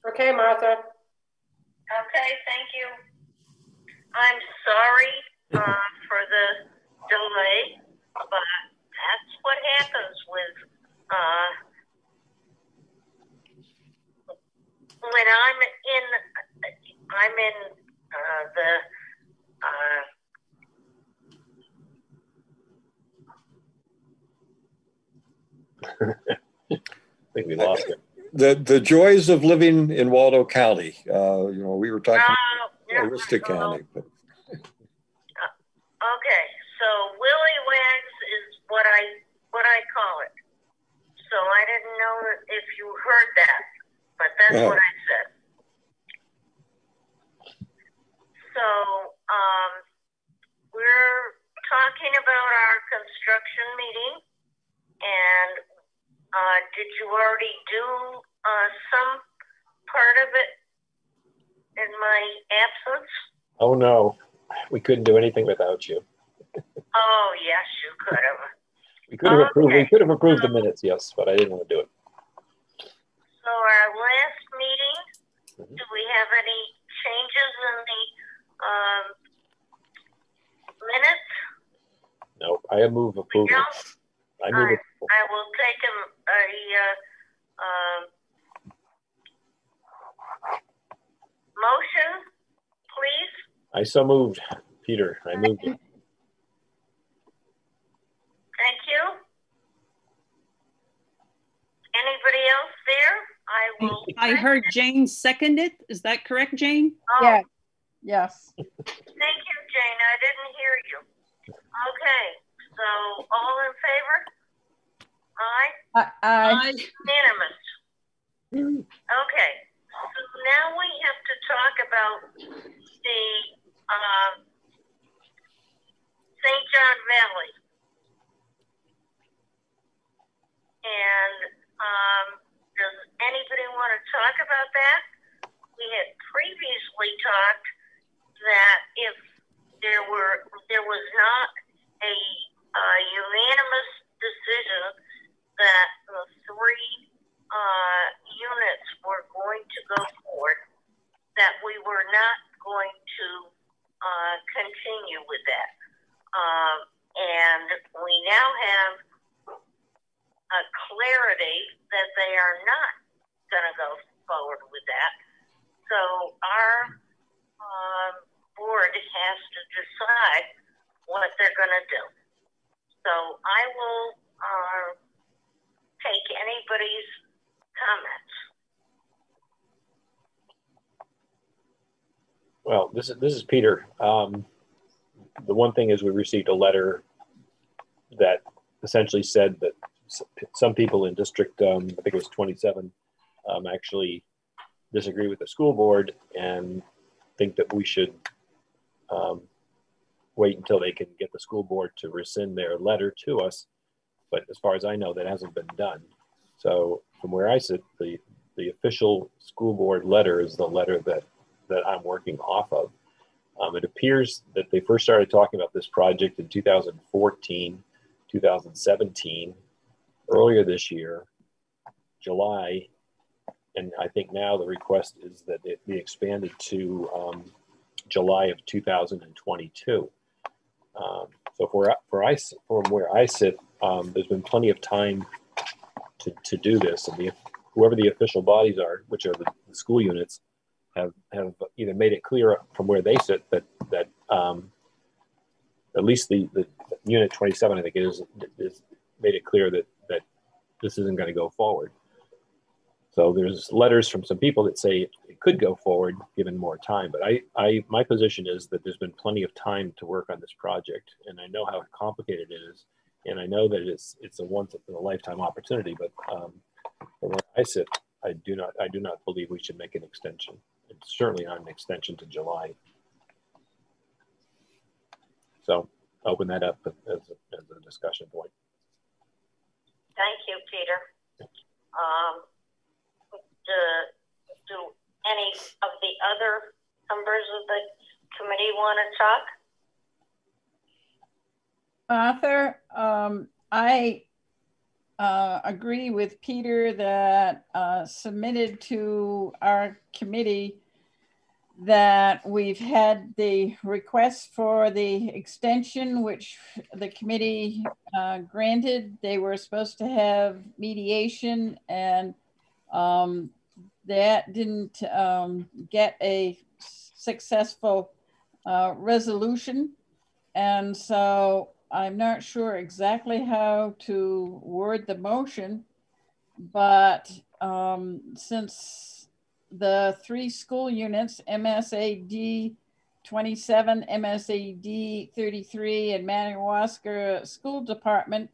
Okay, Martha. Okay, thank you. I'm sorry for the delay, but that's what happens with when I'm in I think we lost it. The joys of living in Waldo County. We were talking Aroostook County. But. Okay, so Willy Wags is what I call it. So I didn't know if you heard that, but that's what I said. So we're talking about our construction meeting, and did you already do some part of it in my absence? Oh no, we couldn't do anything without you. Oh yes, you could have. We could have approved. We could have approved the minutes, yes, but I didn't want to do it. So our last meeting, do we have any changes in the minutes? No, I move approval. I will take a motion, please. I so moved, Peter. I moved it. Thank you. Anybody else there? I heard Jane second it. Is that correct, Jane? Oh. Yeah. Yes. Thank you, Jane. I didn't hear you. Okay. So all in favor? Aye? Aye. Unanimous. Okay. So now we have to talk about the St. John Valley. And does anybody want to talk about that? We had previously talked that if there was not a unanimous decision that the three units were going to go forward, that we were not going to continue with that. And we now have a clarity that they are not going to go forward with that. So our board has to decide what they're going to do. So I will take anybody's comments. Well, this is Peter. The one thing is we received a letter that essentially said that some people in District, I think it was 27, actually disagree with the school board and think that we should wait until they can get the school board to rescind their letter to us. But as far as I know, that hasn't been done. So from where I sit, the official school board letter is the letter that I'm working off of. It appears that they first started talking about this project in 2014, 2017, earlier this year, July, and I think now the request is that it be expanded to July of 2022. So from where I sit, there's been plenty of time to do this, and whoever the official bodies are, which are the school units, have either made it clear from where they sit that at least the unit 27, I think it is made it clear that this isn't going to go forward. So there's letters from some people that say it could go forward given more time. But my position is that there's been plenty of time to work on this project, and I know how complicated it is, and I know that it's a once in a lifetime opportunity. But from where I sit, I do not believe we should make an extension. It's certainly not an extension to July. So open that up as a discussion point. Thank you, Peter. Do any of the other members of the committee want to talk? Arthur, agree with Peter that submitted to our committee that we've had the request for the extension, which the committee granted. They were supposed to have mediation, and that didn't get a successful resolution. And so I'm not sure exactly how to word the motion, but since the 3 school units, MSAD 27, MSAD 33, and Madawaska School Department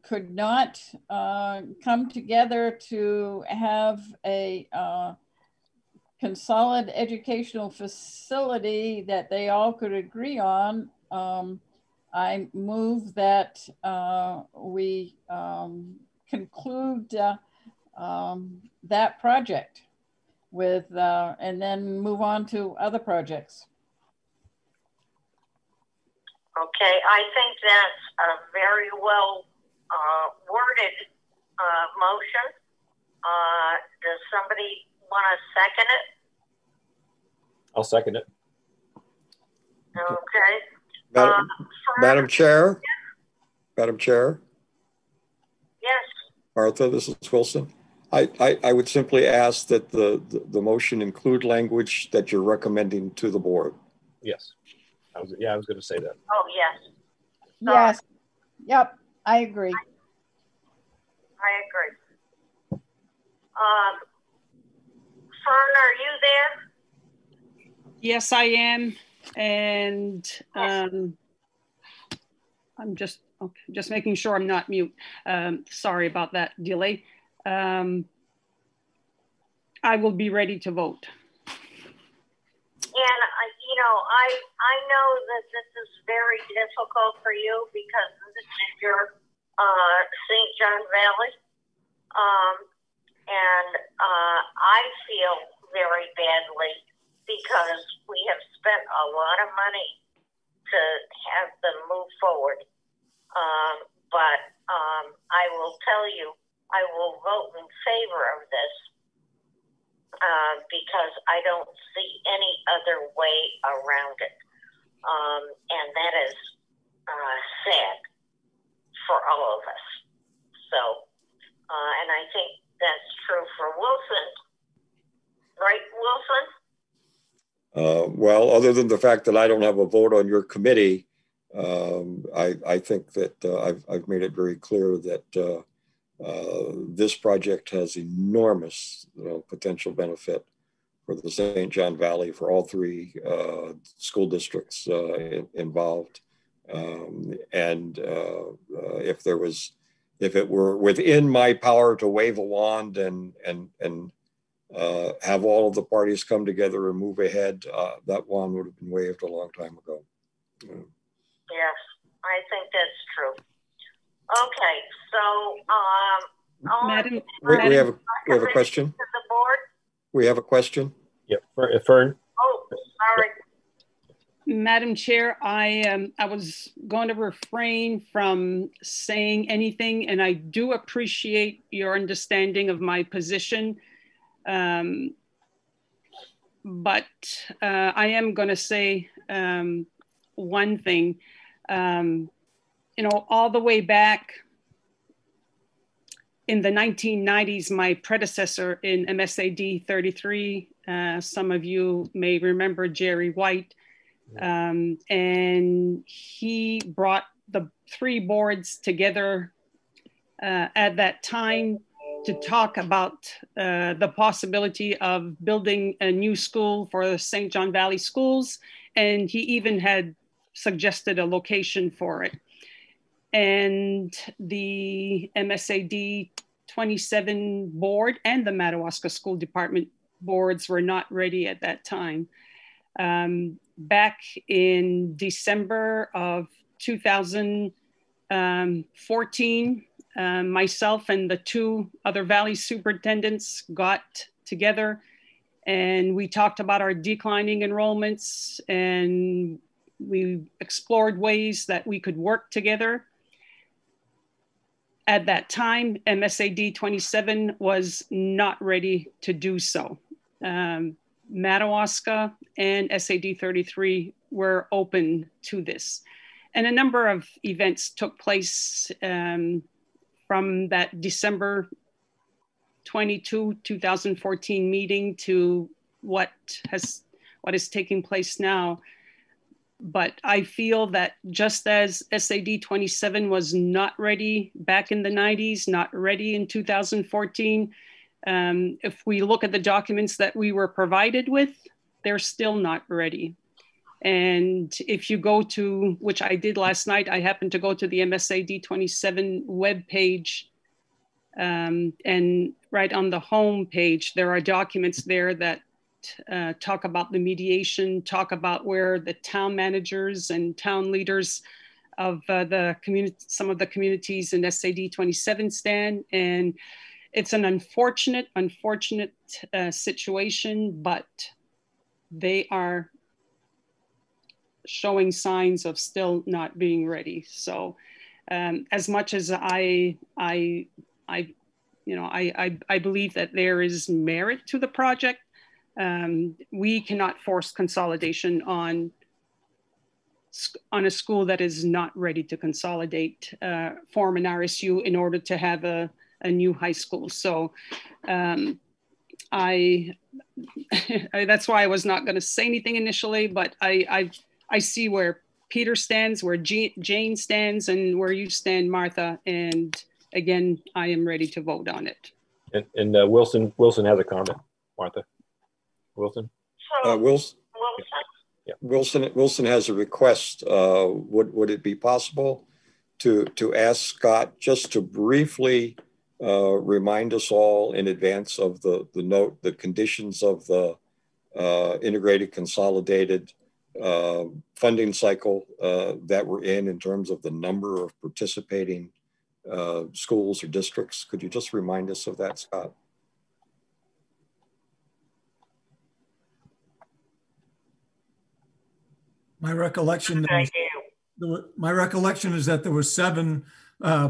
could not come together to have a consolidated educational facility that they all could agree on, I move that we conclude that project with, and then move on to other projects. Okay, I think that's a very well worded motion. Does somebody want to second it? I'll second it. Okay. Madam Chair? Madam Chair? Yes. Martha, this is Wilson. I would simply ask that the motion include language that you're recommending to the board. Yes. I was going to say that. Oh, yes. Yes. Yep. I agree. I agree. Fern, are you there? Yes, I am. And I'm just making sure I'm not mute. Sorry about that delay. I will be ready to vote. And, I know that this is very difficult for you because this is your St. John Valley. And I feel very badly because we have spent a lot of money to have them move forward. But I will tell you, I will vote in favor of this because I don't see any other way around it. And that is sad for all of us. So, and I think that's true for Wilson. Right, Wilson? Well, other than the fact that I don't have a vote on your committee, I think that I've made it very clear that this project has enormous potential benefit for the St. John Valley, for all 3 school districts involved. And if it were within my power to wave a wand and have all of the parties come together and move ahead, that wand would have been waved a long time ago. Yes, I think that's true. Okay, so Madam, we have a question. To the board. We have a question. Yep, Fern. Oh, sorry. Madam Chair, I was going to refrain from saying anything, and I do appreciate your understanding of my position. But I am going to say one thing. All the way back in the 1990s, my predecessor in MSAD 33, some of you may remember Jerry White, and he brought the 3 boards together at that time to talk about the possibility of building a new school for the St. John Valley schools. And he even had suggested a location for it. And the MSAD 27 board and the Madawaska School Department boards were not ready at that time. Back in December of 2014, myself and the 2 other Valley superintendents got together and we talked about our declining enrollments, and we explored ways that we could work together. At that time, MSAD 27 was not ready to do so. Madawaska and SAD 33 were open to this. And a number of events took place from that December 22, 2014 meeting to what is taking place now. But I feel that just as SAD 27 was not ready back in the 90s, not ready in 2014, if we look at the documents that we were provided with, they're still not ready. And if you go to, which I did last night, I happened to go to the MSAD 27 webpage, and right on the home page, there are documents there that talk about the mediation, talk about where the town managers and town leaders of the community, some of the communities in SAD 27 stand. And it's an unfortunate situation, but they are showing signs of still not being ready. So as much as I believe that there is merit to the project, we cannot force consolidation on a school that is not ready to consolidate, form an RSU in order to have a new high school. So that's why I was not going to say anything initially, but I see where Peter stands, where Jane stands, and where you stand, Martha. And again, I am ready to vote on it. And Wilson has a comment. Martha, Wilson. Wilson has a request. Would it be possible to ask Scott just to briefly remind us all in advance of the conditions of the integrated consolidated funding cycle that we're in terms of the number of participating schools or districts? Could you just remind us of that, Scott? My recollection is that there were 7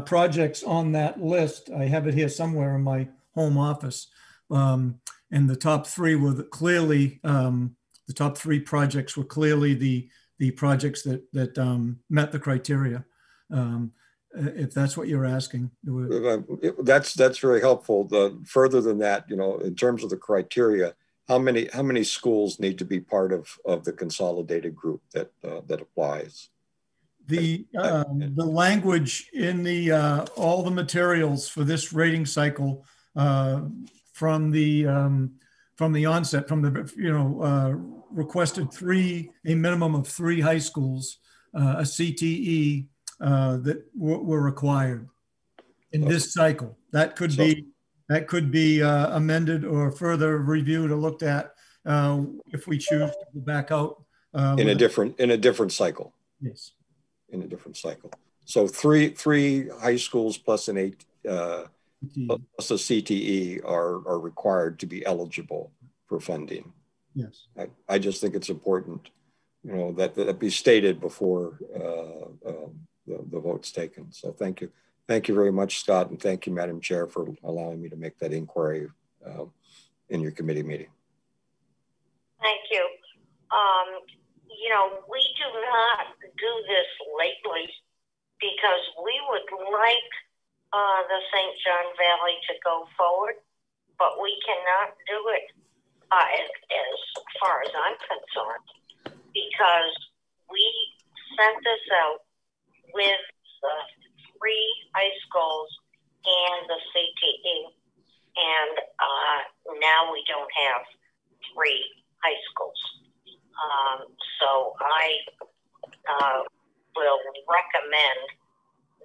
projects on that list. I have it here somewhere in my home office. And the top 3 were clearly, the top 3 projects were clearly the projects that met the criteria. If that's what you're asking. That's very helpful. Further than that, in terms of the criteria, how many schools need to be part of the consolidated group that applies? The language in all the materials for this rating cycle from the onset, from the requested a minimum of 3 high schools, a CTE that were required in this cycle. That could be amended or further reviewed or looked at if we choose to go back out in a different cycle. Yes, in a different cycle. So three high schools plus plus a CTE are required to be eligible for funding. Yes, I just think it's important, that be stated before the vote's taken. So thank you. Thank you very much, Scott, and thank you, Madam Chair, for allowing me to make that inquiry in your committee meeting. Thank you. We do not do this lately because we would like the St. John Valley to go forward, but we cannot do it as far as I'm concerned because we sent this out with the 3 high schools and the CTE, and now we don't have 3 high schools. So I will recommend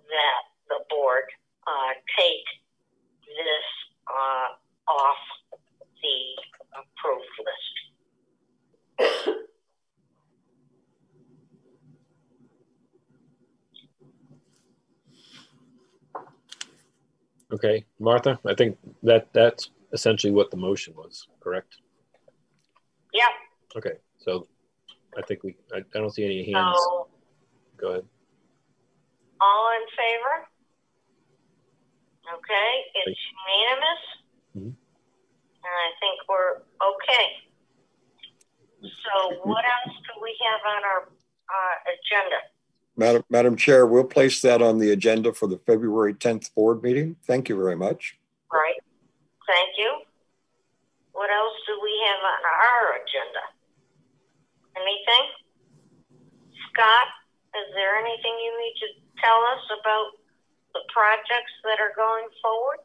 that the board take this off the approved list. Okay, Martha, I think that's essentially what the motion was, correct? Yeah. Okay, so I think I don't see any hands. So, go ahead. All in favor? Okay, it's unanimous. Mhm. And I think we're okay. So what else do we have on our agenda? Madam Chair, we'll place that on the agenda for the February 10th board meeting. Thank you very much. Right. Thank you. What else do we have on our agenda? Anything? Scott, is there anything you need to tell us about the projects that are going forward?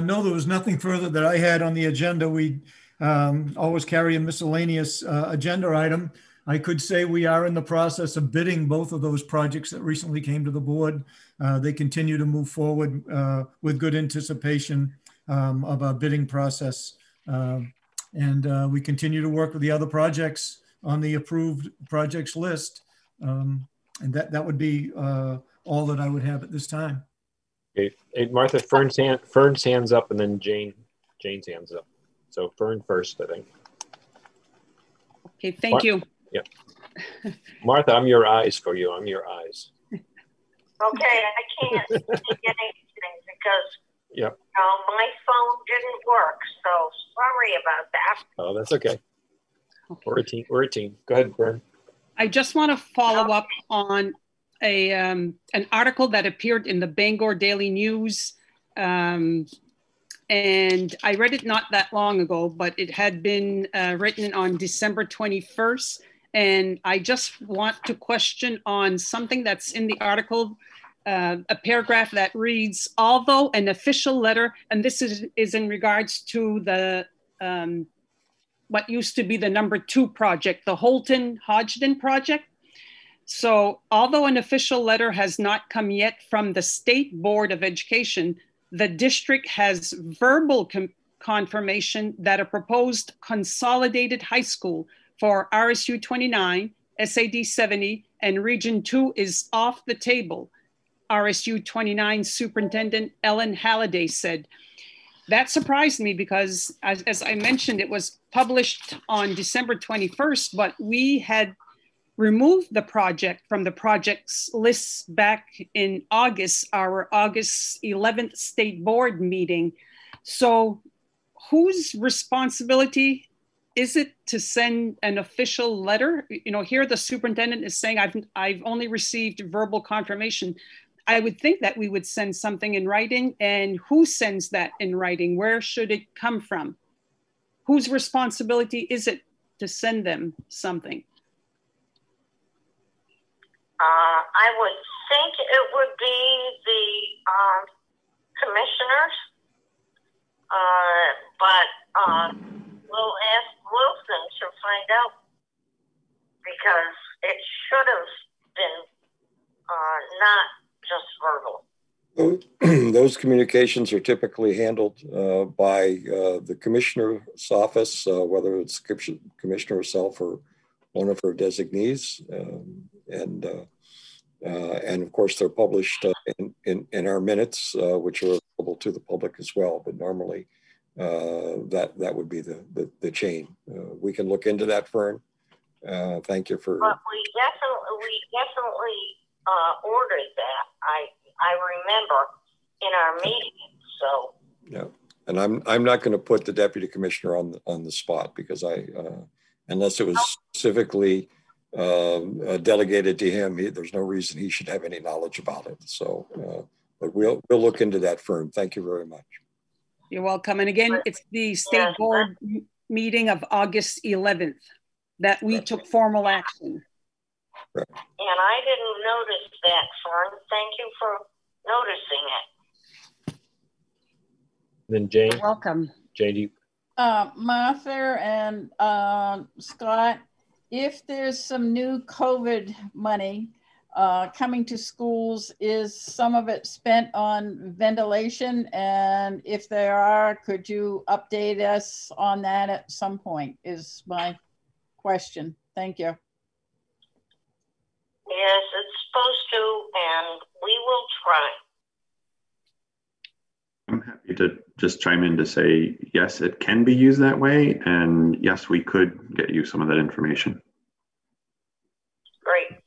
No, there was nothing further that I had on the agenda. We always carry a miscellaneous agenda item. I could say we are in the process of bidding both of those projects that recently came to the board. They continue to move forward with good anticipation of our bidding process. And we continue to work with the other projects on the approved projects list. And that would be all that I would have at this time. Okay. Hey, Martha, Fern's hands up, and then Jane's hands up. So Fern first, I think. Okay, thank you. Yeah. Martha, I'm your eyes for you. I'm your eyes. Okay, I can't see anything because yep. My phone didn't work, so sorry about that. Oh, that's okay. We're a team. We're a team. Go ahead, Fern. I just want to follow up on an article that appeared in the Bangor Daily News. And I read it not that long ago, but it had been written on December 21st. And I just want to question on something that's in the article, a paragraph that reads, although an official letter, and this is in regards to the what used to be the #2 project, the Holton-Hodgdon project. So although an official letter has not come yet from the State Board of Education, the district has verbal confirmation that a proposed consolidated high school for RSU 29, SAD 70, and Region 2 is off the table, RSU 29 Superintendent Ellen Halliday said. That surprised me because, as I mentioned, it was published on December 21st, but we had removed the project from the project's list back in August, our August 11th state board meeting. So whose responsibility is it to send an official letter? You know, here the superintendent is saying, I've only received verbal confirmation. I would think that we would send something in writing, and who sends that in writing? Where should it come from? Whose responsibility is it to send them something? I would think it would be the commissioners, but we'll ask Wilson to find out because it should have been not just verbal. Those communications are typically handled by the commissioner's office, whether it's commissioner herself or one of her designees, and of course they're published in our minutes, which are available to the public as well. But normally, that would be the chain. We can look into that, Fern. Thank you for. But we definitely ordered that. I remember in our meeting. So. Yeah, and I'm not going to put the deputy commissioner on the spot because unless it was specifically delegated to him, there's no reason he should have any knowledge about it. So, but we'll look into that, Fern. Thank you very much. You're welcome. And again, it's the state board meeting of August 11th that we took formal action. Right. And I didn't notice that, Fern. Thank you for noticing it. Then Jane. You're welcome. Jane, Martha and Scott, if there's some new COVID money coming to schools, is some of it spent on ventilation? And if there are, could you update us on that at some point is my question. Thank you. Yes, it's supposed to, and we will try. I'm happy to just chime in to say, yes, it can be used that way. And yes, we could get you some of that information. Great.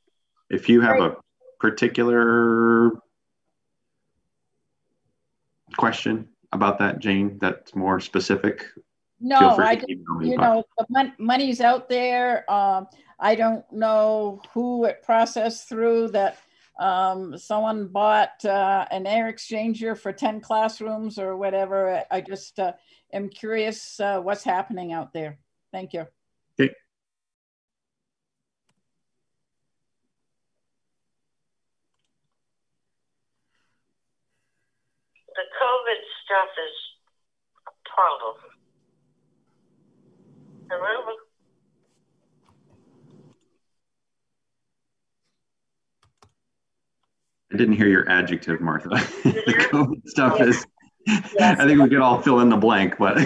If you have a particular question about that, Jane, that's more specific? No, I just, you know, the money's out there. I don't know who it processed through that. Someone bought an air exchanger for 10 classrooms or whatever. I just am curious what's happening out there. Thank you. Okay. The COVID stuff is a problem. Hello? I didn't hear your adjective, Martha. The COVID stuff is, yes. I think we could all fill in the blank, but.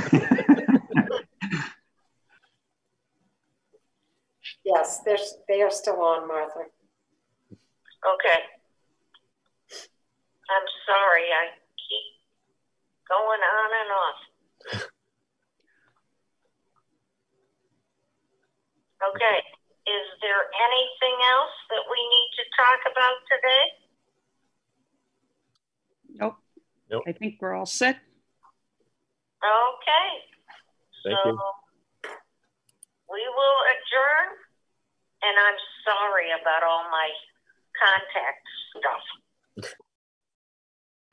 Yes, they are still on, Martha. Okay. I'm sorry, I keep going on and off. Okay, is there anything else that we need to talk about today? Nope. I think we're all set. Okay. Thank you. We will adjourn, and I'm sorry about all my contact stuff.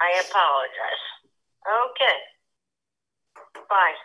I apologize. Okay. Bye.